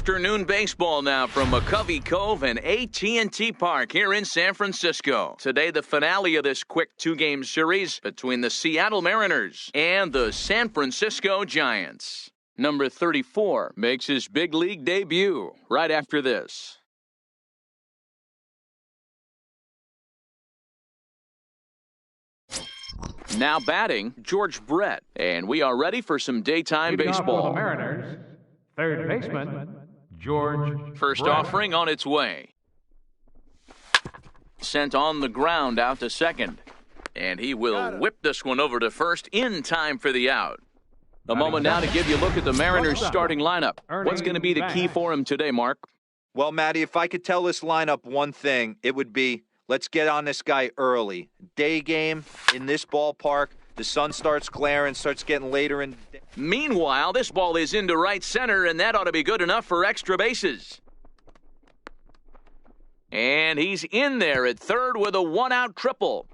Afternoon baseball now from McCovey Cove and AT&T Park here in San Francisco. Today, the finale of this quick two-game series between the Seattle Mariners and the San Francisco Giants. Number 34 makes his big league debut right after this. Now batting, George Brett, and we are ready for some daytime baseball. For the Mariners, third baseman, George First Brett. offering on its way. Sent on the ground out to second. And he will whip this one over to first in time for the out. A moment now to give you a look at the Mariners starting lineup. What's going to be the key for him today, Mark? Well, Matty, if I could tell this lineup one thing, it would be let's get on this guy early. Day game in this ballpark. The sun starts glaring, starts getting later in. Meanwhile, this ball is into right center, and that ought to be good enough for extra bases. And he's in there at third with a one-out triple.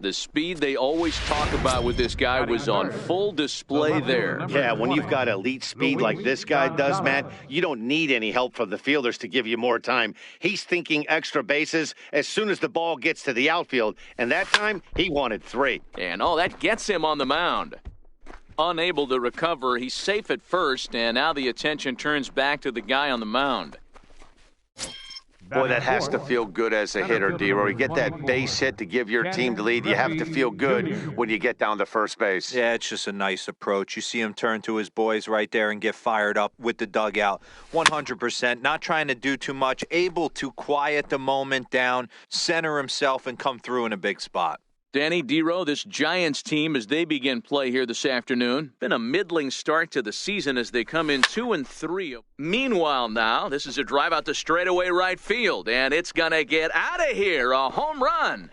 The speed they always talk about with this guy was on full display there. Yeah, when you've got elite speed like this guy does, man, you don't need any help from the fielders to give you more time. He's thinking extra bases as soon as the ball gets to the outfield, and that time he wanted 3. And that gets him on the mound. Unable to recover, he's safe at first, and now the attention turns back to the guy on the mound. Boy, that has to feel good as a hitter, D-Roy. You get that base hit to give your team the lead. You have to feel good when you get down to first base. Yeah, it's just a nice approach. You see him turn to his boys right there and get fired up with the dugout. 100%, not trying to do too much, able to quiet the moment down, center himself, and come through in a big spot. Danny D-Roy, this Giants team, as they begin play here this afternoon, been a middling start to the season as they come in 2-3. Meanwhile now, this is a drive out to straightaway right field, and it's going to get out of here, a home run.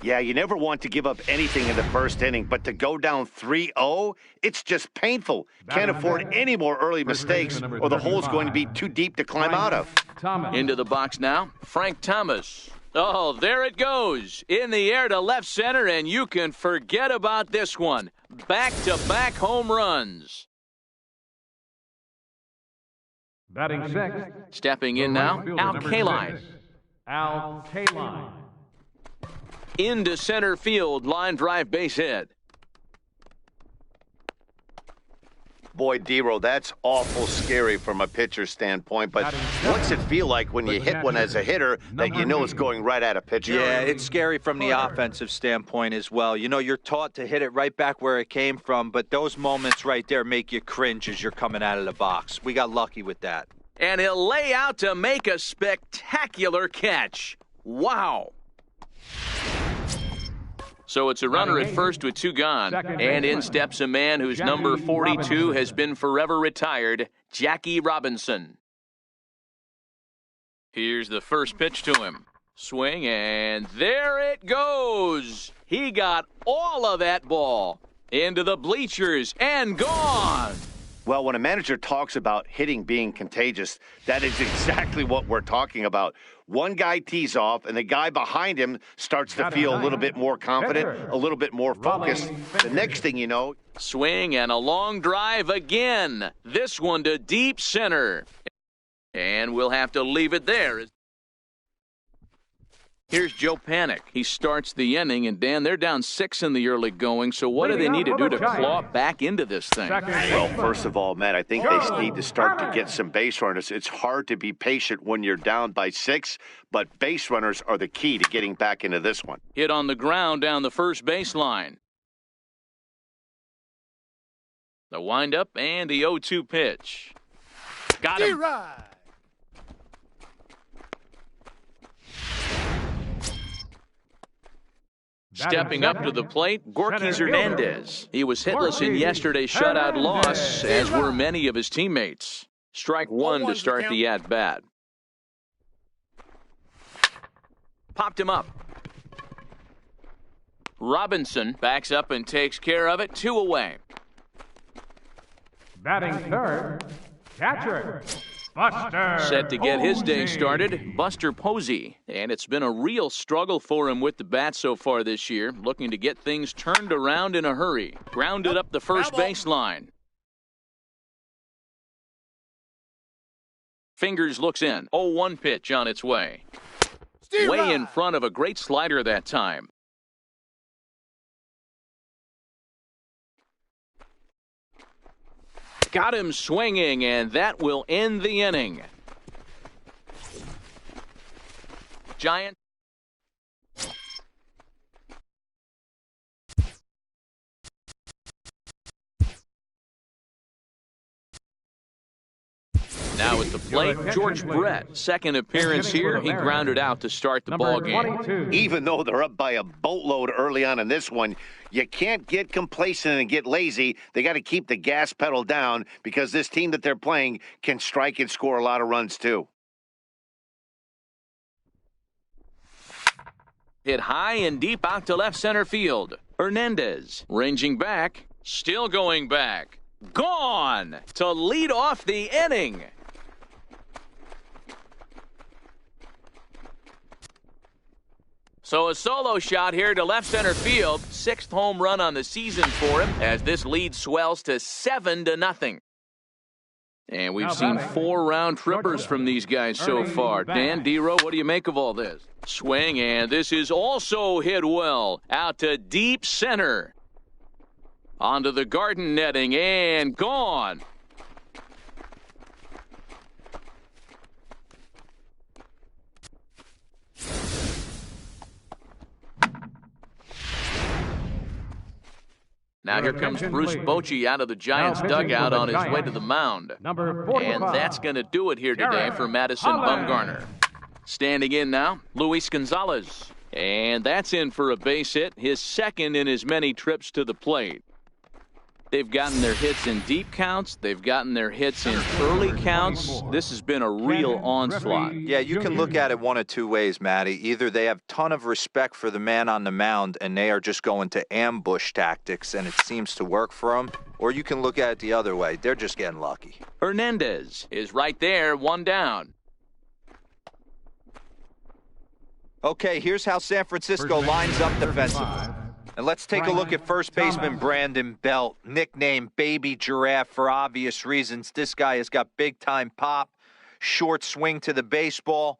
Yeah, you never want to give up anything in the first inning, but to go down 3-0, it's just painful. Can't afford any more early mistakes, or the hole's going to be too deep to climb out of. Into the box now, Frank Thomas. Oh, there it goes. In the air to left center, and you can forget about this one. Back-to-back home runs. Batting sixth. Stepping in now, Al Kaline. Al Kaline. Into center field, line drive base hit. Boy, D-Roy, that's awful scary from a pitcher's standpoint, but what's it feel like when you hit one as a hitter that you know is going right at a pitcher? Yeah, it's scary from the offensive standpoint as well. You know, you're taught to hit it right back where it came from, but those moments right there make you cringe as you're coming out of the box. We got lucky with that. And he'll lay out to make a spectacular catch. Wow. So it's a runner at first with 2 gone, and in steps a man whose number 42 has been forever retired, Jackie Robinson. Here's the first pitch to him. Swing, and there it goes. He got all of that ball into the bleachers and gone. Well, when a manager talks about hitting being contagious, that is exactly what we're talking about. One guy tees off, and the guy behind him starts to feel a little bit more confident, a little bit more focused. The next thing you know... Swing and a long drive again. This one to deep center. And we'll have to leave it there. Here's Joe Panik. He starts the inning, and Dan, they're down 6 in the early going, so what do they need to do to claw back into this thing? Well, first of all, Matt, I think they need to start to get some base runners. It's hard to be patient when you're down by 6, but base runners are the key to getting back into this one. Hit on the ground down the first baseline. The windup and the 0-2 pitch. Got him. Stepping up to the plate, Gorky Hernandez. He was hitless in yesterday's shutout loss, as were many of his teammates. Strike 1 to start the at-bat. Popped him up. Robinson backs up and takes care of it. 2 away. Batting third, catcher. Buster Set to get his day Posey. started, Buster Posey. And it's been a real struggle for him with the bat so far this year, looking to get things turned around in a hurry. Grounded up the first baseline. Fingers looks in. 0-1 pitch on its way. Way in front of a great slider that time. Got him swinging, and that will end the inning. Giant. Now at the plate, George Brett. Second appearance here. He grounded out to start the ball game. Even though they're up by a boatload early on in this one, you can't get complacent and get lazy. They got to keep the gas pedal down because this team that they're playing can strike and score a lot of runs too. Hit high and deep out to left center field. Hernandez ranging back, still going back. Gone to lead off the inning. So a solo shot here to left center field. 6th home run on the season for him as this lead swells to 7-0. And we've seen 4 round trippers from these guys so far. Dan, D-Row, what do you make of all this? Swing, and this is also hit well. Out to deep center. Onto the garden netting, and gone. Now here comes Bruce Bochy out of the Giants' dugout on his way to the mound. And that's going to do it here today for Madison Bumgarner. Standing in now, Luis Gonzalez. And that's in for a base hit, his second in as many trips to the plate. They've gotten their hits in deep counts. They've gotten their hits in early counts. This has been a real onslaught. Yeah, you can look at it one of two ways, Matty. Either they have a ton of respect for the man on the mound and they are just going to ambush tactics and it seems to work for them, or you can look at it the other way. They're just getting lucky. Hernandez is right there, 1 down. Okay, here's how San Francisco lines up defensively. And let's take a look at first baseman Brandon Belt, nicknamed Baby Giraffe for obvious reasons. This guy has got big-time pop, short swing to the baseball.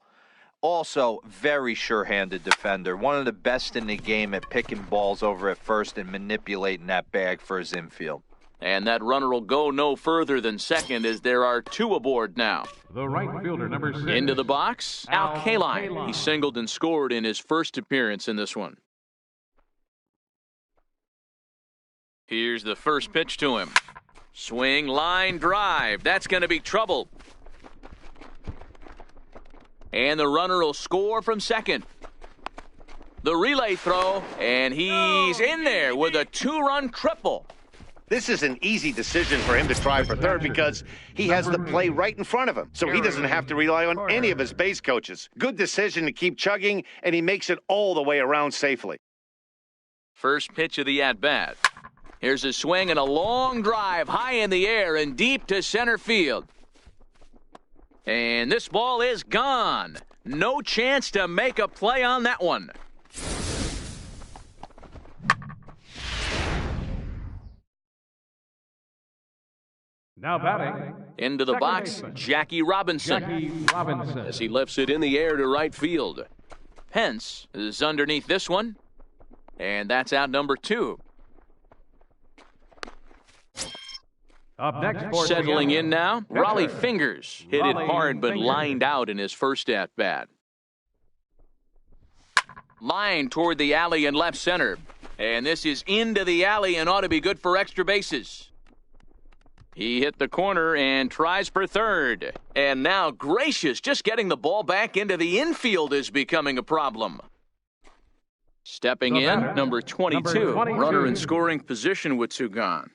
Also, very sure-handed defender. One of the best in the game at picking balls over at first and manipulating that bag for his infield. And that runner will go no further than second as there are 2 aboard now. The right fielder, number 6. Into the box, Al Kaline. He singled and scored in his first appearance in this one. Here's the first pitch to him. Swing, line, drive. That's going to be trouble. And the runner will score from second. The relay throw, and he's in there with a 2-run triple. This is an easy decision for him to try for third because he has the play right in front of him, so he doesn't have to rely on any of his base coaches. Good decision to keep chugging, and he makes it all the way around safely. First pitch of the at-bat. Here's a swing and a long drive high in the air and deep to center field. And this ball is gone. No chance to make a play on that one. Now batting. Into the box, Jackie Robinson. As he lifts it in the air to right field. Pence is underneath this one. And that's out number 2. Up next, settling in now, Raleigh Fingers hit it hard but lined out in his first at-bat. Line toward the alley in left center. And this is into the alley and ought to be good for extra bases. He hit the corner and tries for third. And now Gracious, just getting the ball back into the infield is becoming a problem. Stepping in, number 22. Runner in scoring position with 2 gone.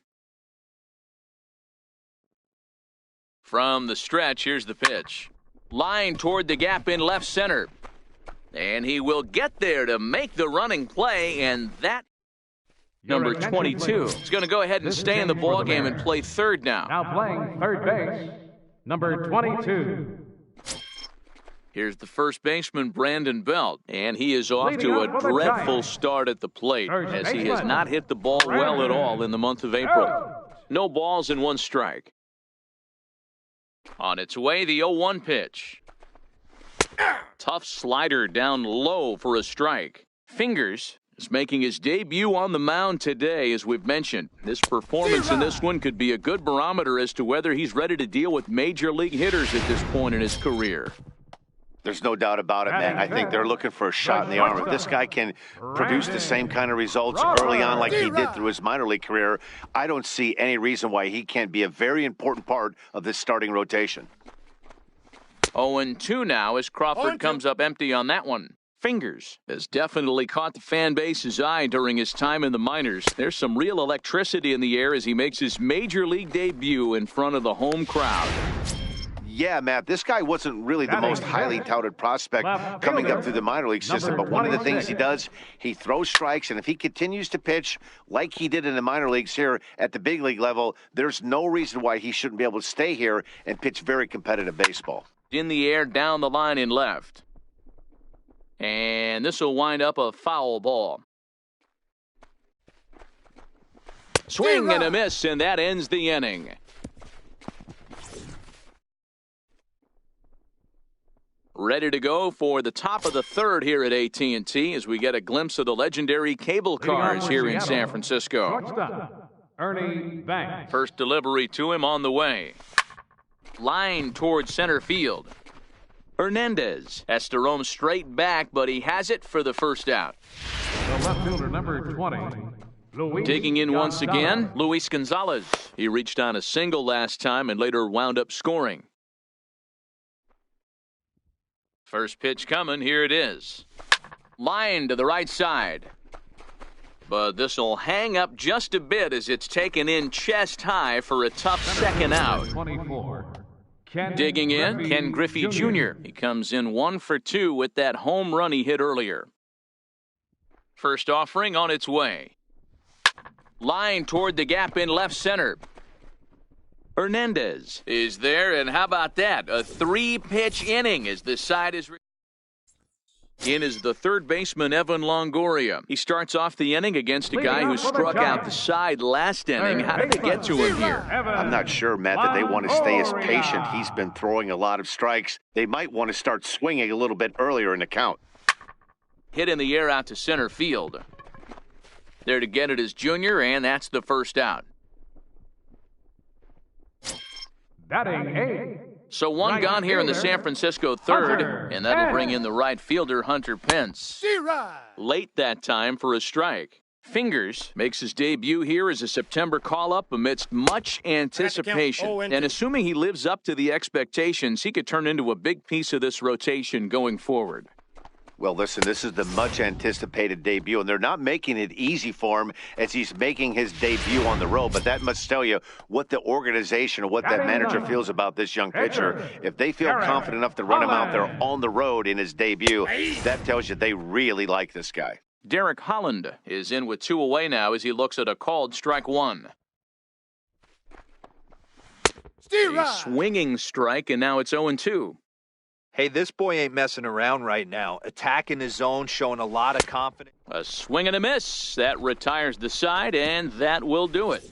From the stretch, here's the pitch. Line toward the gap in left center. And he will get there to make the running play, and that number 22 is going to go ahead and stay in the ball game and play third now. Now playing third base, number 22. Here's the first baseman, Brandon Belt, and he is off Leading to up a for the dreadful Giants. start at the plate, First as he has baseman, not hit the ball well at all in the month of April. No balls and 1 strike. On its way, the 0-1 pitch. Tough slider down low for a strike. Fingers is making his debut on the mound today, as we've mentioned. This performance in this one could be a good barometer as to whether he's ready to deal with major league hitters at this point in his career. There's no doubt about it, man. I think they're looking for a shot in the arm. If this guy can produce the same kind of results early on like he did through his minor league career, I don't see any reason why he can't be a very important part of this starting rotation. 0-2 now as Crawford comes up empty on that one. Fingers has definitely caught the fan base's eye during his time in the minors. There's some real electricity in the air as he makes his major league debut in front of the home crowd. Yeah, Matt, this guy wasn't really the most highly touted prospect coming up through the minor league system, but one of the things he does, he throws strikes, and if he continues to pitch like he did in the minor leagues here at the big league level, there's no reason why he shouldn't be able to stay here and pitch very competitive baseball. In the air, down the line in left. And this will wind up a foul ball. Swing and a miss, and that ends the inning. Ready to go for the top of the third here at AT&T as we get a glimpse of the legendary cable cars here in San Francisco. Shortstop, Ernie Banks. First delivery to him on the way. Line towards center field. Hernandez has to roam straight back, but he has it for the first out. The left fielder, number 20. Luis Digging in once Gonzalez. again, Luis Gonzalez. He reached on a single last time and later wound up scoring. First pitch coming, here it is. Line to the right side. But this will hang up just a bit as it's taken in chest high for a tough second out. 24. Digging in, Ken Griffey Jr. He comes in 1 for 2 with that home run he hit earlier. First offering on its way. Line toward the gap in left center. Hernandez is there, and how about that? A 3-pitch inning as the side is... In is the third baseman, Evan Longoria. He starts off the inning against a guy who struck out the side last inning. How did they get to him here? I'm not sure, Matt, that they want to stay as patient. He's been throwing a lot of strikes. They might want to start swinging a little bit earlier in the count. Hit in the air out to center field. There to get it is Junior, and that's the first out. Batting 8. So one gone here in the San Francisco third, and that'll bring in the right fielder, Hunter Pence. Late that time for a strike. Fingers makes his debut here as a September call-up amidst much anticipation. And assuming he lives up to the expectations, he could turn into a big piece of this rotation going forward. Well, listen, this is the much-anticipated debut, and they're not making it easy for him as he's making his debut on the road, but that must tell you what the organization or what that manager feels about this young pitcher. If they feel confident enough to run him out there on the road in his debut, that tells you they really like this guy. Derek Holland is in with 2 away now as he looks at a called strike 1. A swinging strike, and now it's 0-2. Hey, this boy ain't messing around right now. Attacking his zone, showing a lot of confidence. A swing and a miss. That retires the side, and that will do it.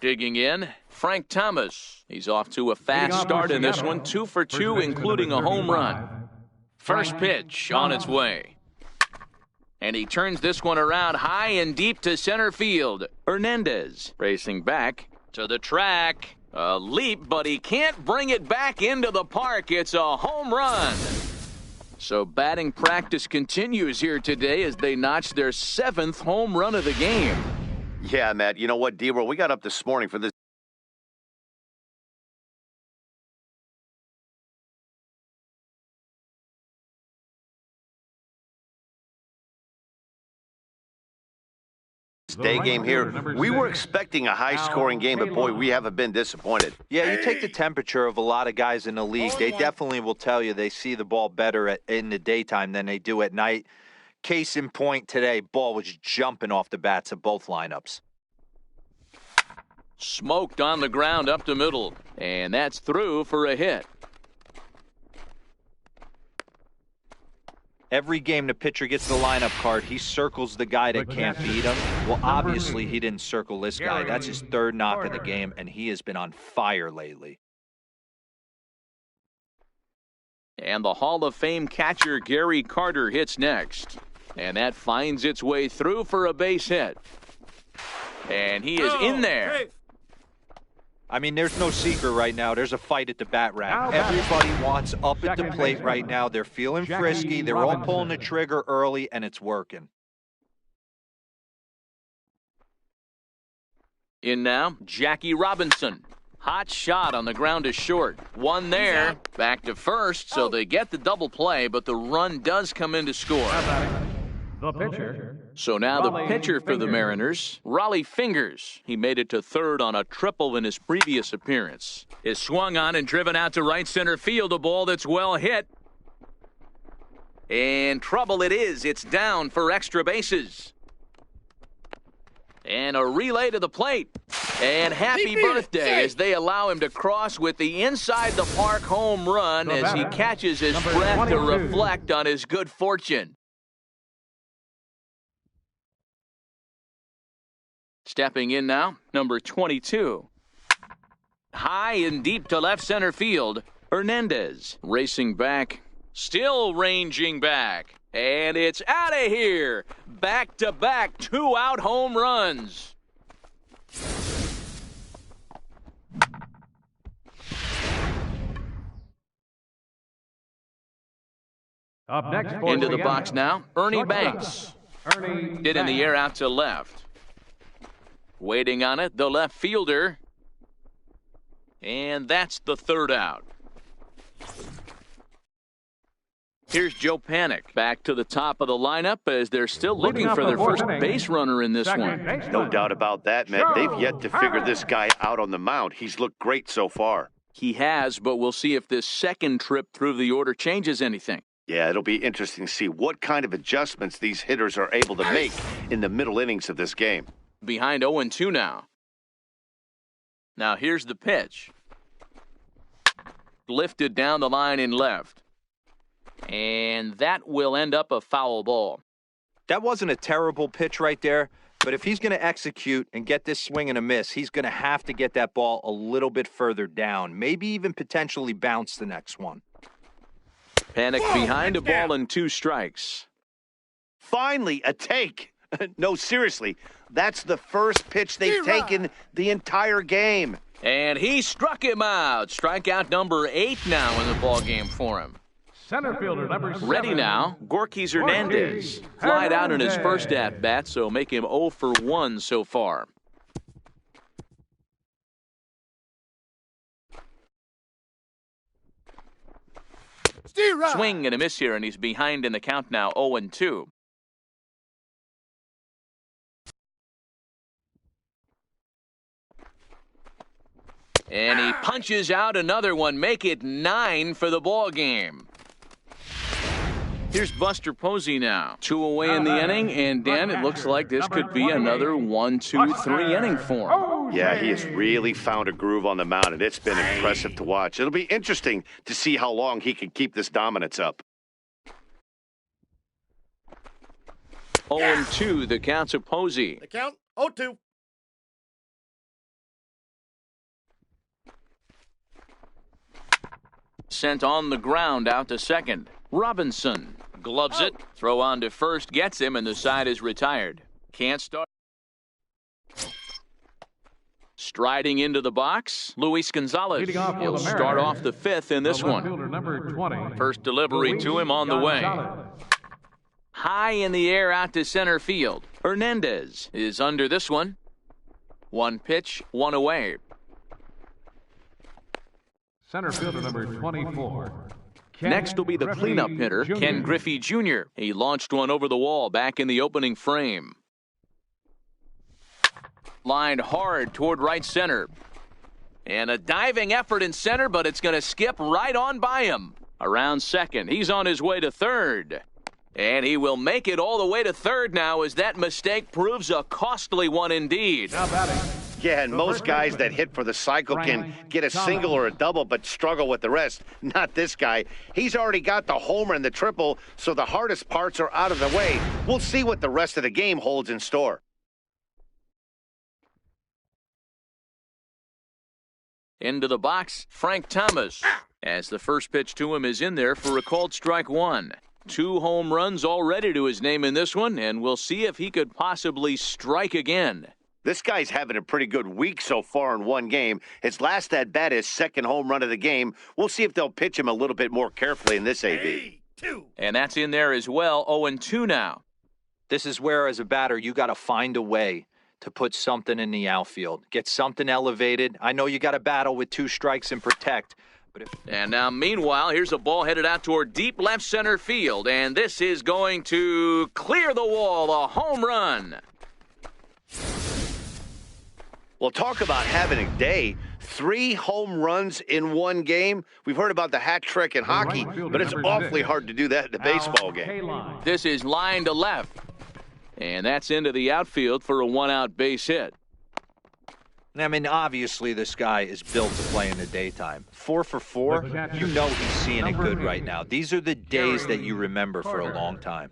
Digging in, Frank Thomas. He's off to a fast start in this one. 2 for 2, including a home run. First pitch on its way. And he turns this one around high and deep to center field. Hernandez racing back to the track. A leap, but he can't bring it back into the park. It's a home run. So batting practice continues here today as they notch their 7th home run of the game. Yeah, Matt, you know what, D-Roll, we got up this morning for this day game here. We were expecting a high-scoring game, but boy, we haven't been disappointed. Yeah, you take the temperature of a lot of guys in the league. They definitely will tell you they see the ball better in the daytime than they do at night. Case in point today, ball was jumping off the bats of both lineups. Smoked on the ground up the middle. And that's through for a hit. Every game the pitcher gets the lineup card, he circles the guy that can't beat him. Well, obviously he didn't circle this guy. That's his third knock of the game, and he has been on fire lately. And the Hall of Fame catcher Gary Carter hits next. And that finds its way through for a base hit. And he is in there. I mean, there's no secret right now. There's a fight at the bat rack. Everybody wants up at the plate right now. They're feeling frisky. They're all pulling the trigger early, and it's working. In now, Jackie Robinson. Hot shot on the ground is short. One there. Back to first, so they get the double play, but the run does come in to score. The pitcher. So now the pitcher for the Mariners, Rollie Fingers. He made it to third on a triple in his previous appearance. Is swung on and driven out to right center field, a ball that's well hit. And trouble it is. It's down for extra bases. And a relay to the plate. And happy birthday as they allow him to cross with the inside the park home run as he catches his breath to reflect on his good fortune. Stepping in now, number 22. High and deep to left center field. Hernandez racing back, still ranging back. And it's out of here. Back-to-back 2-out home runs. Up next, into the box now, Ernie Banks. Hit in the air out to left. Waiting on it, the left fielder. And that's the third out. Here's Joe Panik back to the top of the lineup as they're still looking for their first base runner in this one. No doubt about that, Matt. They've yet to figure this guy out on the mound. He's looked great so far. He has, but we'll see if this second trip through the order changes anything. Yeah, it'll be interesting to see what kind of adjustments these hitters are able to make in the middle innings of this game. Behind 0-2 now. Now here's the pitch. Lifted down the line in left. And that will end up a foul ball. That wasn't a terrible pitch right there, but if he's going to execute and get this swing and a miss, he's going to have to get that ball a little bit further down, maybe even potentially bounce the next one. Panik behind a ball and 2 strikes. Finally, a take. No, seriously, that's the first pitch they've taken the entire game. And he struck him out. Strikeout number 8 now in the ball game for him. Center fielder number 7. Ready now, Gorkys Hernandez. Flied out in his first at-bat, so make him 0 for 1 so far. Swing and a miss here, and he's behind in the count now, 0-2. And he punches out another one, make it 9 for the ball game. Here's Buster Posey now. 2 away in the inning, and Dan, it looks like this could be another 1-2-3 inning for him. Yeah, he has really found a groove on the mound, and it's been impressive to watch. It'll be interesting to see how long he can keep this dominance up. 0-2, the count to Posey. The count, 0-2. Sent on the ground out to second. Robinson gloves it. Throw on to first gets him, and the side is retired. Can't start. Striding into the box, Luis Gonzalez. He'll start off the 5th in this one. Number 20. First delivery to him on the way. High in the air out to center field. Hernandez is under this one. 1 pitch, 1 away. Center fielder number 24. Next will be the cleanup hitter, Ken Griffey Jr. He launched one over the wall back in the opening frame. Lined hard toward right center. And a diving effort in center, but it's going to skip right on by him. Around second. He's on his way to third. And he will make it all the way to third now as that mistake proves a costly one indeed. Now batting, Yeah, and most guys that hit for the cycle can get a single or a double, but struggle with the rest. Not this guy. He's already got the homer and the triple, so the hardest parts are out of the way. We'll see what the rest of the game holds in store. Into the box, Frank Thomas, as the first pitch to him is in there for a called strike one. 2 home runs already to his name in this one, and we'll see if he could possibly strike again. This guy's having a pretty good week so far in one game. His last at-bat, his second home run of the game. We'll see if they'll pitch him a little bit more carefully in this AB. And that's in there as well, 0-2 now. This is where, as a batter, you got to find a way to put something in the outfield. Get something elevated. I know you got to battle with 2 strikes and protect. And now, meanwhile, here's a ball headed out toward deep left center field. And this is going to clear the wall, a home run. Well, talk about having a day. 3 home runs in one game. We've heard about the hat trick in hockey, but it's awfully hard to do that in a baseball game. This is line to left. And that's into the outfield for a 1-out base hit. I mean, obviously, this guy is built to play in the daytime. 4 for 4, you know he's seeing it good right now. These are the days that you remember for a long time.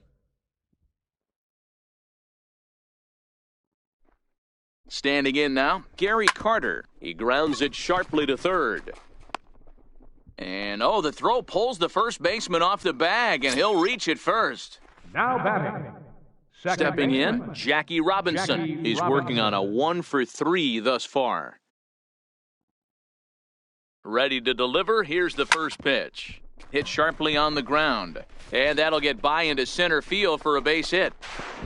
Standing in now, Gary Carter. He grounds it sharply to third. And, the throw pulls the first baseman off the bag, and he'll reach it first. Now batting. Stepping in, Jackie Robinson. He's working on a 1 for 3 thus far. Ready to deliver, here's the first pitch. Hit sharply on the ground. And that'll get by into center field for a base hit.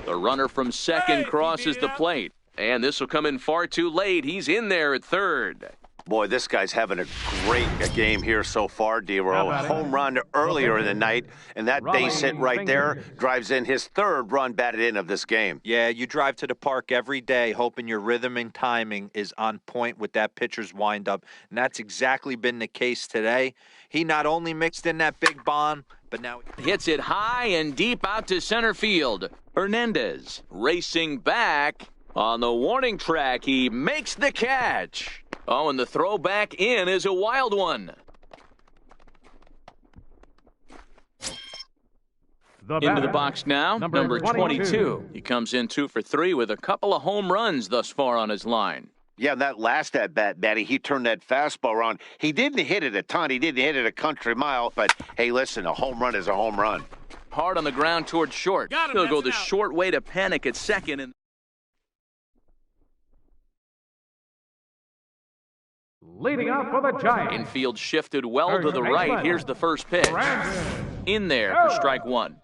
The runner from second crosses the plate. And this will come in far too late. He's in there at third. Boy, this guy's having a great game here so far, D-Row. Home run earlier in the night, and that base hit right there drives in his 3rd run batted in of this game. Yeah, you drive to the park every day hoping your rhythm and timing is on point with that pitcher's windup, and that's exactly been the case today. He not only mixed in that big bomb, but now hits it high and deep out to center field. Hernandez racing back. On the warning track, he makes the catch. And the throw back in is a wild one. Into the box now, number 22. He comes in 2 for 3 with a couple of home runs thus far on his line. Yeah, that last at-bat, Batty, he turned that fastball around. He didn't hit it a ton. He didn't hit it a country mile. But, hey, listen, a home run is a home run. Hard on the ground toward short. He'll go the short way to panic at second. And leading off for the Giants. infield shifted well to the right. Here's the first pitch. In there for strike 1.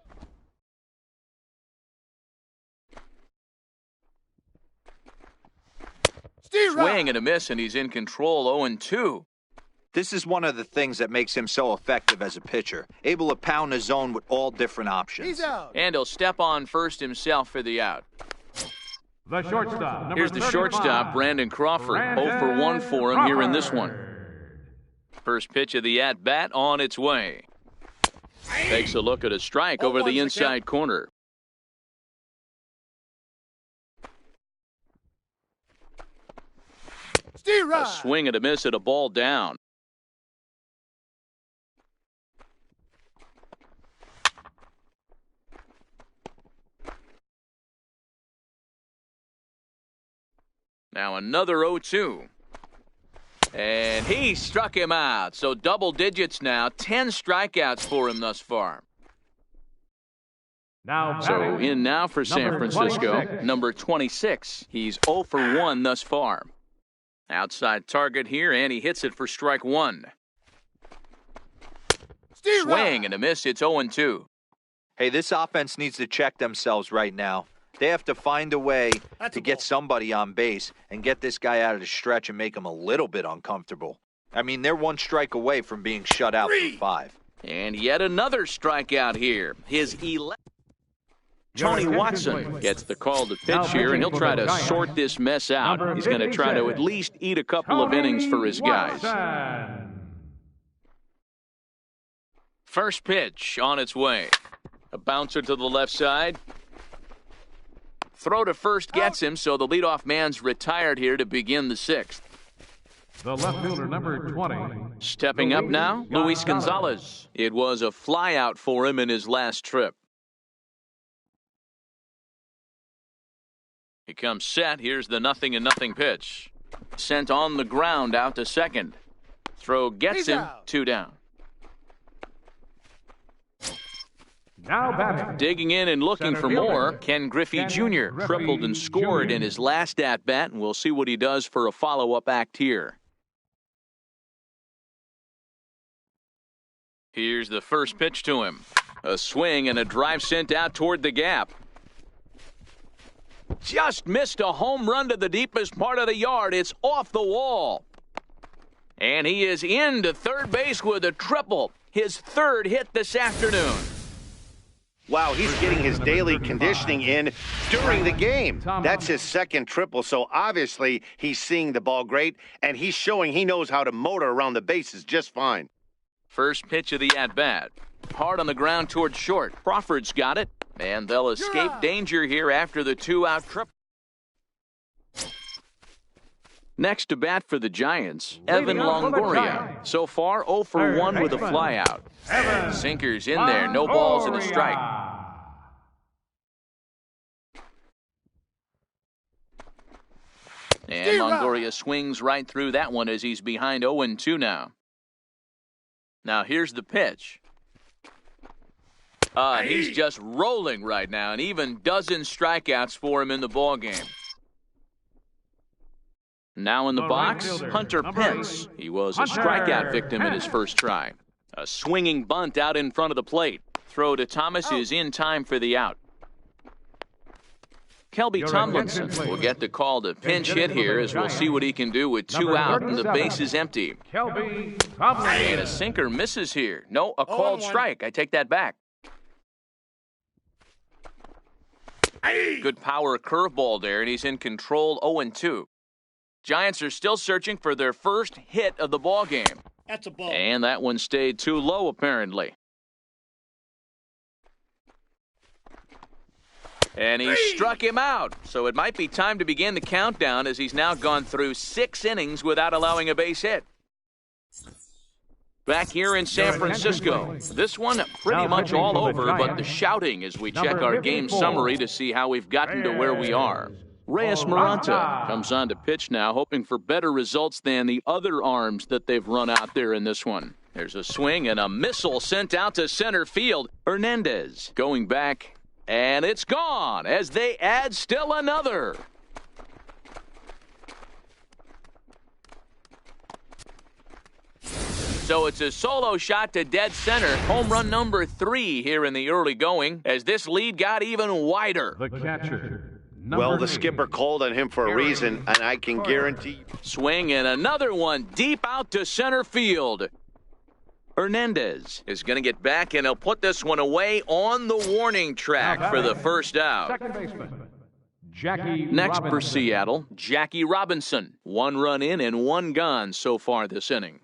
Swing and a miss, and he's in control, 0-2. this is one of the things that makes him so effective as a pitcher, able to pound the zone with all different options. He's out. And he'll step on first himself for the out. The shortstop, number Here's the 35, shortstop, Brandon Crawford. 0 for 1 for him here in this one. First pitch of the at-bat on its way. Takes a look at a strike over the inside corner. A swing and a miss at a ball down. Now another 0-2. And he struck him out. So double digits now. 10 strikeouts for him thus far. Now So in now for San Francisco, 26. number 26. He's 0 for 1 thus far. Outside target here, and he hits it for strike 1. Swing and a miss. It's 0-2. Hey, this offense needs to check themselves right now. They have to find a way to get somebody on base and get this guy out of the stretch and make him a little bit uncomfortable. I mean, they're one strike away from being shut out for 5. And yet another strikeout here. His 11th. Tony Watson gets the call to pitch here, and he'll try to sort this mess out. He's going to try to at least eat a couple of innings for his guys. First pitch on its way. A bouncer to the left side. Throw to first gets him, so the leadoff man's retired here to begin the sixth. The left fielder, number 20. Stepping up now, Luis Gonzalez. It was a flyout for him in his last trip. He comes set. Here's the 0-0 pitch. Sent on the ground out to second. Throw gets him, 2 down. Now batting. Digging in and looking for more, Ken Griffey Jr. tripled and scored in his last at-bat, and we'll see what he does for a follow-up act here. Here's the first pitch to him. A swing and a drive sent out toward the gap. Just missed a home run to the deepest part of the yard. It's off the wall. And he is into third base with a triple. His third hit this afternoon. Wow, he's getting his daily conditioning in during the game. That's his second triple, so obviously he's seeing the ball great, and he's showing he knows how to motor around the bases just fine. First pitch of the at-bat. Hard on the ground towards short. Crawford's got it, and they'll escape danger here after the 2-out triple. Next to bat for the Giants, Evan Longoria. So far, 0 for 1 with a flyout. Sinker's in there, no balls and a strike. And Longoria swings right through that one as he's behind 0-2 now. Now here's the pitch. He's just rolling right now, and even dozen strikeouts for him in the ballgame. Now in the box, Hunter Pence. He was a strikeout victim in his first try. A swinging bunt out in front of the plate. Throw to Thomas is in time for the out. Kelby Tomlinson will get the call to pinch hit here as we'll see what he can do with 2 out and the base is empty. And a sinker misses here. No, a called strike. I take that back. Good power curveball there, and he's in control 0-2. Giants are still searching for their first hit of the ballgame. That's a ball. And that one stayed too low, apparently. And he struck him out. So it might be time to begin the countdown as he's now gone through 6 innings without allowing a base hit. Back here in San Francisco. This one pretty much all over, but the shouting as we check our game summary to see how we've gotten to where we are. Reyes Maranta comes on to pitch now, hoping for better results than the other arms that they've run out there in this one. There's a swing and a missile sent out to center field. Hernandez going back, and it's gone as they add still another. So it's a solo shot to dead center. Home run number 3 here in the early going as this lead got even wider. The catcher. Well, the skipper called on him for a reason, and I can guarantee. Swing and another one deep out to center field. Hernandez is going to get back, and he'll put this one away on the warning track for the first out. Second baseman, Jackie Next Robinson. for Seattle, Jackie Robinson. 1 run in and 1 gone so far this inning.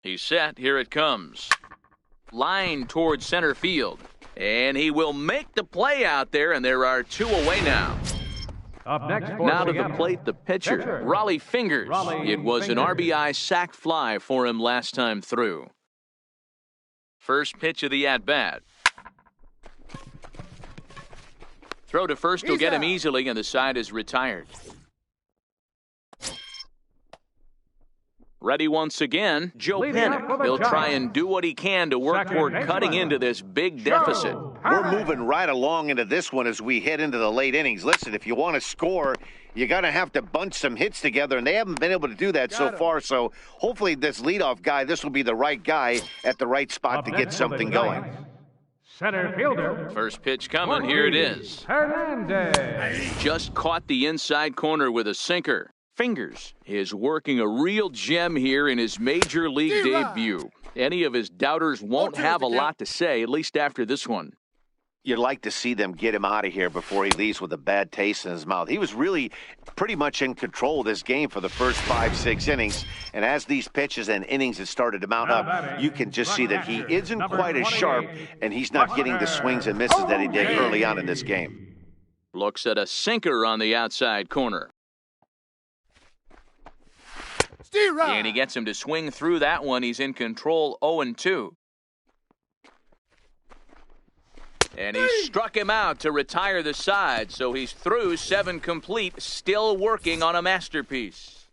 He's set. Here it comes. Line towards center field. And he will make the play out there, and there are 2 away now. Up next for Now to the Seattle. plate, the pitcher, Raleigh Fingers. It was an RBI sac fly for him last time through. First pitch of the at-bat. Throw to first will get him easily, and the side is retired. Ready once again, Joe Pennick. He'll try and do what he can to work toward cutting into this big deficit. We're moving right along into this one as we head into the late innings. Listen, if you want to score, you're going to have to bunch some hits together, and they haven't been able to do that so far. So hopefully this leadoff guy, this will be the right guy at the right spot to get something going. Center fielder. First pitch coming, here it is. Hernandez. Just caught the inside corner with a sinker. Fingers is working a real gem here in his major league debut. Any of his doubters won't have a lot to say, at least after this one. You'd like to see them get him out of here before he leaves with a bad taste in his mouth. He was really pretty much in control of this game for the first 5-6 innings. And as these pitches and innings have started to mount up, you can just see that he isn't quite as sharp, and he's not getting the swings and misses that he did early on in this game. Looks at a sinker on the outside corner. And he gets him to swing through that one. He's in control, 0-2. And he struck him out to retire the side, so he's through 7 complete, still working on a masterpiece.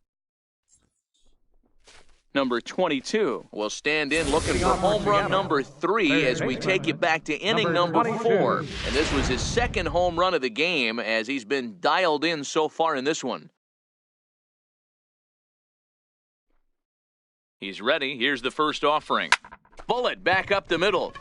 Number 22 will stand in looking for home run number 3 as we take it back to inning number 4. And this was his second home run of the game as he's been dialed in so far in this one. He's ready. Here's the first offering. Bullet back up the middle.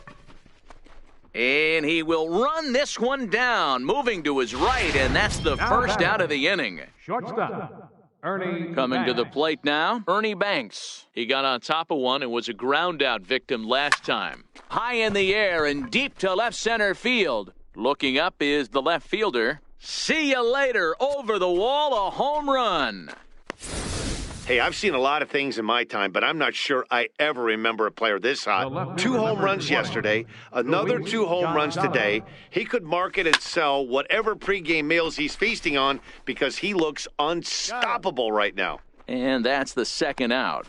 And he will run this one down, moving to his right, and that's the first out of the inning. Shortstop, Ernie Coming Banks. to the plate now, Ernie Banks. He got on top of one and was a ground-out victim last time. High in the air and deep to left center field. Looking up is the left fielder. See you later. Over the wall, a home run. Hey, I've seen a lot of things in my time, but I'm not sure I ever remember a player this hot. 2 home runs yesterday, another 2 home runs today. He could market and sell whatever pregame meals he's feasting on because he looks unstoppable right now. And that's the second out.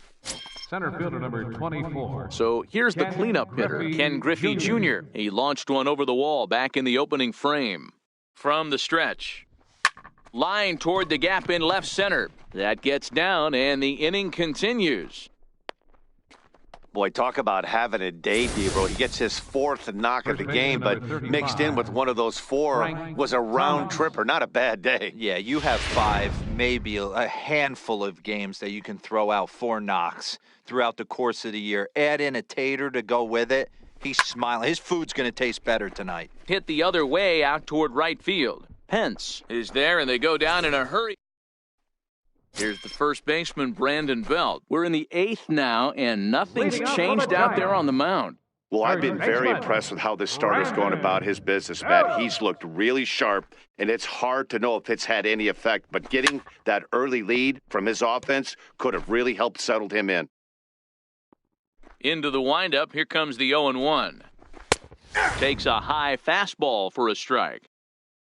Center fielder number 24. So here's the cleanup hitter, Ken Griffey Jr. He launched one over the wall back in the opening frame. From the stretch. Line toward the gap in left center. That gets down, and the inning continues. Boy, talk about having a day, Debro. He gets his 4th knock of the game, but mixed in with one of those 4 was a round tripper. Not a bad day. Yeah, you have 5, maybe a handful of games that you can throw out 4 knocks throughout the course of the year. Add in a tater to go with it. He's smiling. His food's going to taste better tonight. Hit the other way out toward right field. Pence is there, and they go down in a hurry. Here's the first baseman, Brandon Belt. We're in the 8th now, and nothing's changed out there on the mound. Well, I've been very impressed with how this starter's going about his business, Matt. He's looked really sharp, and it's hard to know if it's had any effect. But getting that early lead from his offense could have really helped settle him in. Into the windup, here comes the 0-1. Takes a high fastball for a strike.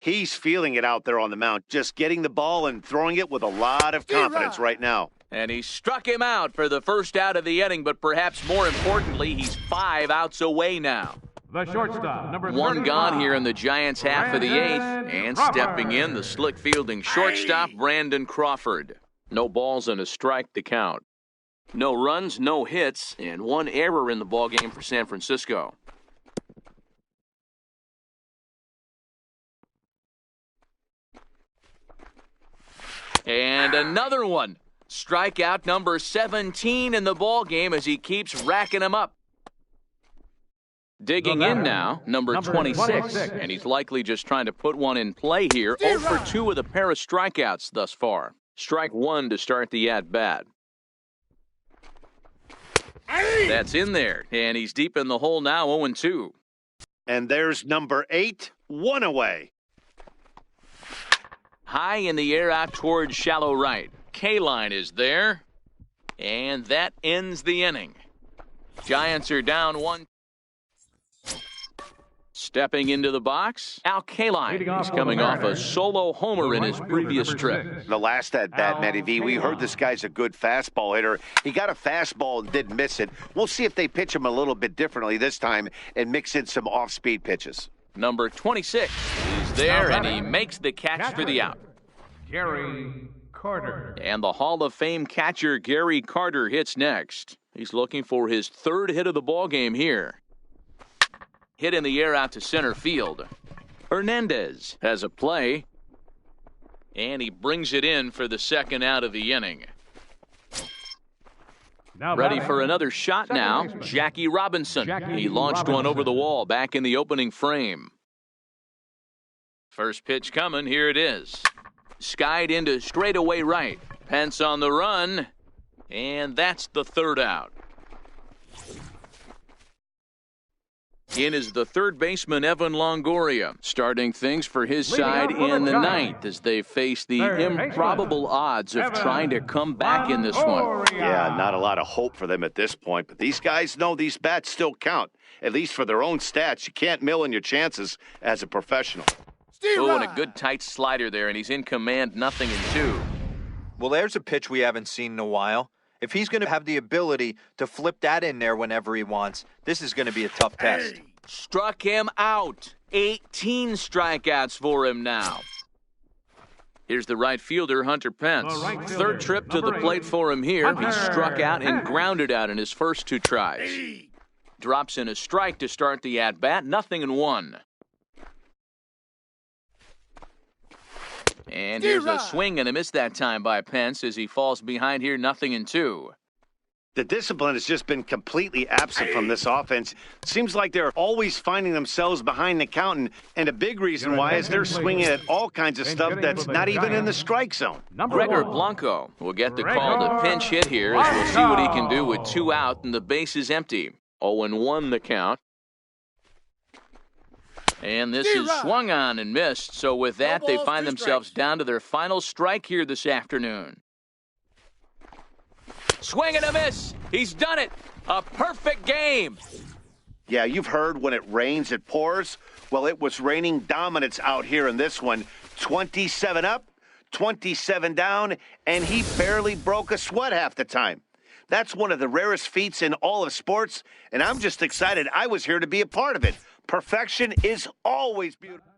He's feeling it out there on the mound, just getting the ball and throwing it with a lot of confidence right now. And he struck him out for the first out of the inning, but perhaps more importantly, he's 5 outs away now. The shortstop, number 1 gone 35. here in the Giants' half of the 8th. And stepping in, the slick fielding shortstop, Brandon Crawford. No balls and a strike to count. No runs, no hits, and 1 error in the ballgame for San Francisco. And another one. Strikeout number 17 in the ball game as he keeps racking them up. Digging in now, number 26. And he's likely just trying to put one in play here. 0 for 2 with a pair of strikeouts thus far. Strike 1 to start the at-bat. That's in there. And he's deep in the hole now, 0-2. And there's number 8, 1 away. High in the air out towards shallow right. K-line is there. And that ends the inning. Giants are down 1. Stepping into the box, Al Kaline. He's coming off a solo homer in his previous trip. The last at-bat, Matty V, we heard this guy's a good fastball hitter. He got a fastball and didn't miss it. We'll see if they pitch him a little bit differently this time and mix in some off-speed pitches. Number 26 is there, and he makes the catch for the out. Gary Carter. And the Hall of Fame catcher Gary Carter hits next. He's looking for his 3rd hit of the ball game here. Hit in the air out to center field. Hernandez has a play, and he brings it in for the 2nd out of the inning. Now Ready for another shot now, Jackie Robinson. He launched one over the wall back in the opening frame. First pitch coming, here it is. Skied into straightaway right. Pence on the run, and that's the 3rd out. In is the 3rd baseman, Evan Longoria, starting things for his side in the 9th as they face the improbable odds of trying to come back in this one. Yeah, not a lot of hope for them at this point, but these guys know these bats still count, at least for their own stats. You can't mill in your chances as a professional. Oh, and a good tight slider there, and he's in command, 0-2. Well, there's a pitch we haven't seen in a while. If he's going to have the ability to flip that in there whenever he wants, this is going to be a tough test. Struck him out. 18 strikeouts for him now. Here's the right fielder, Hunter Pence. Third trip to the plate for him here. He struck out and grounded out in his first 2 tries. Drops in a strike to start the at-bat, 0-1. And here's a swing and a miss that time by Pence as he falls behind here, 0-2. The discipline has just been completely absent from this offense. Seems like they're always finding themselves behind the count, and a big reason why is they're swinging at all kinds of stuff that's not even in the strike zone. Gregor Blanco will get the call to pinch hit here as we'll see what he can do with 2 out and the base is empty. 0-1 the count. And this is swung on and missed, so with that they find themselves down to their final strike here this afternoon. Swing and a miss. He's done it. A perfect game. Yeah, you've heard when it rains, it pours. Well, it was raining dominance out here in this one. 27 up, 27 down, and he barely broke a sweat half the time. That's one of the rarest feats in all of sports, and I'm just excited I was here to be a part of it. Perfection is always beautiful.